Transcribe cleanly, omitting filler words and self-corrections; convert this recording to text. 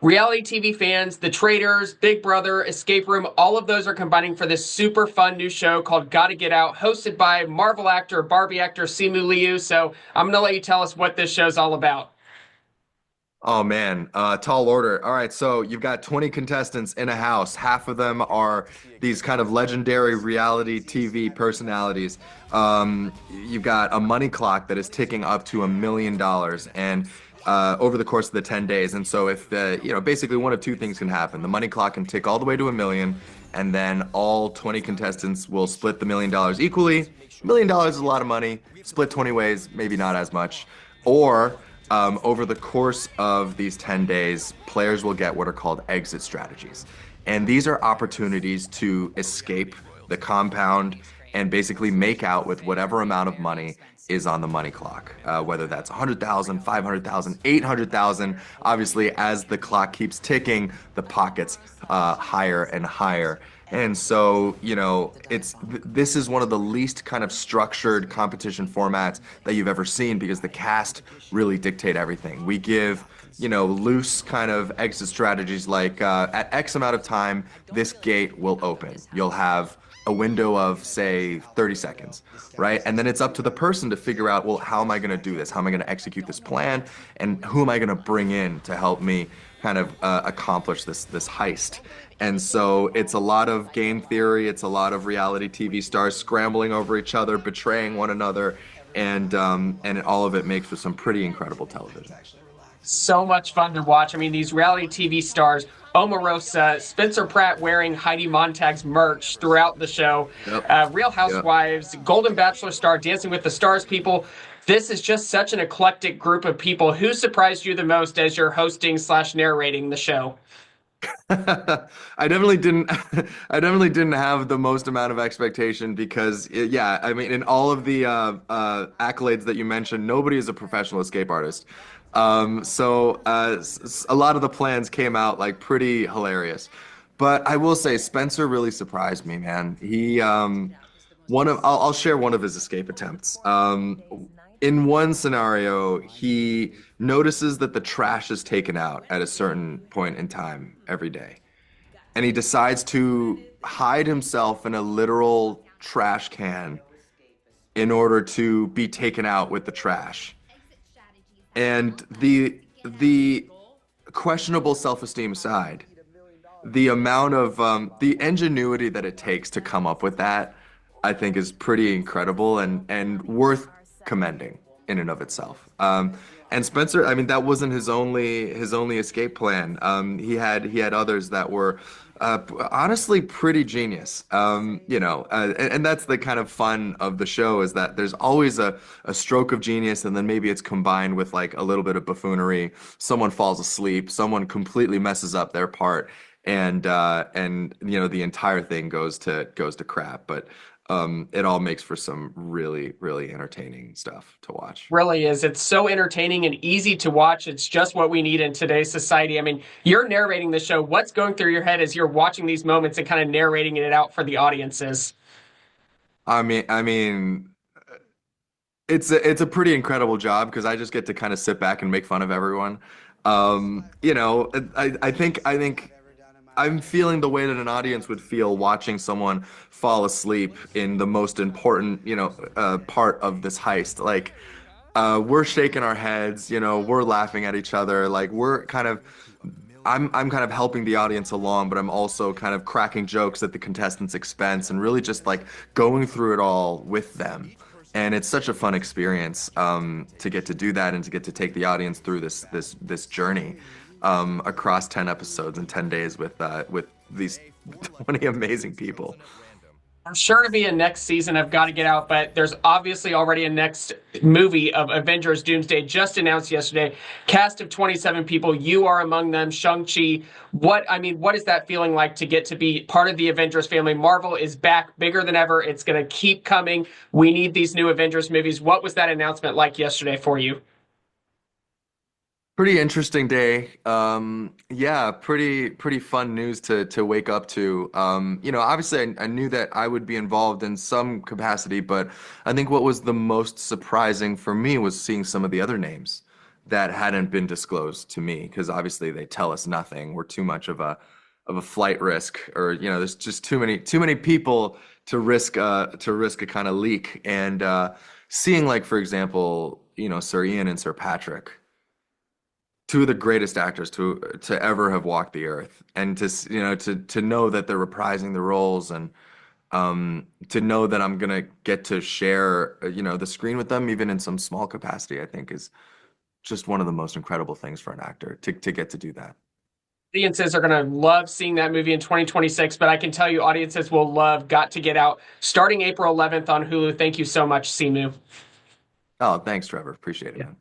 Reality TV fans, The Traitors, Big Brother, Escape Room, all of those are combining for this super fun new show called Gotta Get Out, hosted by Marvel actor, Barbie actor Simu Liu. So I'm going to let you tell us what this show's all about. Oh man, tall order. All right, so you've got 20 contestants in a house. Half of them are these kind of legendary reality TV personalities. You've got a money clock that is ticking up to $1 million, and over the course of the 10 days. And so if basically one of two things can happen. The money clock can tick all the way to 1 million, and then all 20 contestants will split the $1 million equally. $1 is a lot of money. Split 20 ways, maybe not as much. Or over the course of these 10 days, players will get what are called exit strategies. And these are opportunities to escape the compound and basically make out with whatever amount of money is on the money clock, whether that's 100,000, 500,000, 800,000. Obviously, as the clock keeps ticking, the pockets higher and higher. And so, this is one of the least kind of structured competition formats that you've ever seen because the cast really dictate everything. We give, loose kind of exit strategies like at X amount of time, this gate will open. You'll have a window of, say, 30 seconds, right? And then it's up to the person to figure out, well, how am I going to do this? How am I going to execute this plan? And who am I going to bring in to help me kind of accomplish this heist? And so it's a lot of game theory. It's a lot of reality TV stars scrambling over each other, betraying one another, and all of it makes for some pretty incredible television. So much fun to watch. I mean, these reality TV stars, Omarosa, Spencer Pratt wearing Heidi Montag's merch throughout the show, Yep. Real Yep. Housewives, Golden Bachelor star, Dancing with the Stars people. This is just such an eclectic group of people. Who surprised you the most as you're hosting slash narrating the show? I definitely didn't I definitely didn't have the most amount of expectation because yeah, I mean in all of the accolades that you mentioned, nobody is a professional escape artist. A lot of the plans came out like pretty hilarious. But I will say Spencer really surprised me, man. He I'll share one of his escape attempts. In one scenario, he notices that the trash is taken out at a certain point in time every day. And he decides to hide himself in a literal trash can in order to be taken out with the trash. And the questionable self-esteem aside, the amount of the ingenuity that it takes to come up with that, I think is pretty incredible and worth commending in and of itself. And Spencer, I mean, that wasn't his only escape plan. He had others that were honestly pretty genius. And that's the kind of fun of the show is that there's always a stroke of genius, and then maybe it's combined with like a little bit of buffoonery. Someone falls asleep, someone completely messes up their part, and the entire thing goes to crap. But it all makes for some really, really entertaining stuff to watch. Really is. It's so entertaining and easy to watch. It's just what we need in today's society. I mean, you're narrating the show. What's going through your head as you're watching these moments and kind of narrating it out for the audiences? I mean, it's a pretty incredible job because I just get to kind of sit back and make fun of everyone. I think I'm feeling the way that an audience would feel watching someone fall asleep in the most important, part of this heist. Like, we're shaking our heads, we're laughing at each other, like I'm kind of helping the audience along, but I'm also kind of cracking jokes at the contestants' expense and really just like going through it all with them. And it's such a fun experience to get to do that and to get to take the audience through this journey across 10 episodes in 10 days with these 20 amazing people. I'm sure to be a next season of Got to Get Out, but there's obviously already a next movie of Avengers Doomsday just announced yesterday. Cast of 27 people. You are among them. Shang-Chi. What is that feeling like to get to be part of the Avengers family? Marvel is back bigger than ever. It's going to keep coming. We need these new Avengers movies. What was that announcement like yesterday for you? Pretty interesting day. Yeah, pretty fun news to wake up to. Obviously I knew that I would be involved in some capacity, but I think what was the most surprising for me was seeing some of the other names that hadn't been disclosed to me because obviously they tell us nothing. We're too much of a flight risk, or there's just too many people to risk a kind of leak. And seeing, like, for example, Sir Ian and Sir Patrick, two of the greatest actors to ever have walked the earth, and to know that they're reprising the roles, and to know that I'm gonna get to share the screen with them even in some small capacity, I think is just one of the most incredible things for an actor to get to do that. Audiences are going to love seeing that movie in 2026, but I can tell you audiences will love Got to Get Out starting April 11th on Hulu. Thank you so much, Simu. Oh, thanks, Trevor. Appreciate it, Yeah. man.